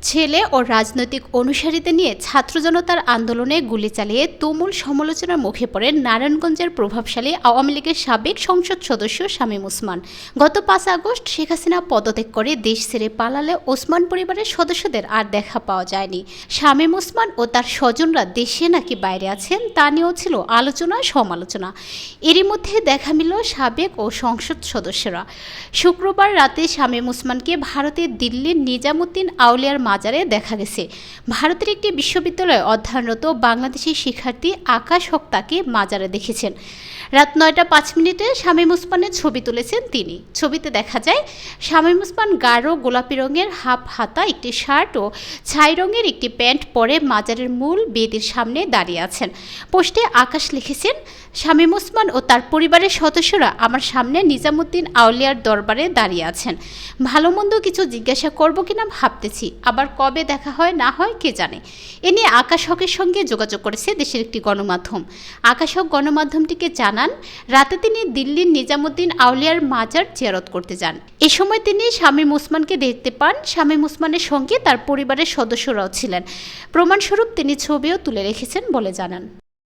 ছেলে ও রাজনৈতিক অনুসারীদের নিয়ে ছাত্র জনতার আন্দোলনে গুলি চালিয়ে তুমুল সমালোচনার মুখে পড়েন নারায়ণগঞ্জের প্রভাবশালী আওয়ামী লীগের সাবেক সংসদ সদস্য শামীম ওসমান। গত ৫ আগস্ট শেখ হাসিনা পদত্যাগ করে দেশ ছেড়ে পালালে ওসমান পরিবারের সদস্যদের আর দেখা পাওয়া যায়নি। শামীম ওসমান ও তার স্বজনরা দেশে নাকি বাইরে আছেন তা নিয়েও ছিল আলোচনা সমালোচনা। এরই মধ্যে দেখা মিলল সাবেক ও সংসদ সদস্যরা। শুক্রবার রাতে শামীম ওসমানকে ভারতের দিল্লির নিজামুদ্দিন আউলিয়ার মাজারে দেখা গেছে। ভারতের একটি বিশ্ববিদ্যালয়ে অধ্যয়নরত বাংলাদেশি শিক্ষার্থী আকাশ হক তাকে মাজারে দেখেছেন। রাত ৯টা ৫ মিনিটে শামীম ওসমানের ছবি তুলেছেন তিনি। ছবিতে দেখা যায় শামীম ওসমান গাঢ় গোলাপি রঙের হাফ হাতা একটি শার্ট ও ছাই রঙের একটি প্যান্ট পরে মাজারের মূল বেদির সামনে দাঁড়িয়ে আছেন। পোস্টে আকাশ লিখেছেন, শামীম ওসমান ও তার পরিবারের সদস্যরা আমার সামনে নিজামুদ্দিন আউলিয়ার দরবারে দাঁড়িয়ে আছেন। ভালো মন্দ কিছু জিজ্ঞাসা করব কিনা ভাবতেছি, আবার কবে দেখা হয় না হয় কে জানে। এ নিয়ে আকাশ হকের সঙ্গে যোগাযোগ করেছে দেশের একটি গণমাধ্যম। আকাশ হক গণমাধ্যমটিকে জানান, রাতে তিনি দিল্লির নিজামুদ্দিন আউলিয়ার মাজার জিয়ারত করতে যান। এ সময় তিনি শামীম ওসমানকে দেখতে পান। শামীম ওসমানের সঙ্গে তার পরিবারের সদস্যরাও ছিলেন। প্রমাণস্বরূপ তিনি ছবিও তুলে রেখেছেন বলে জানান।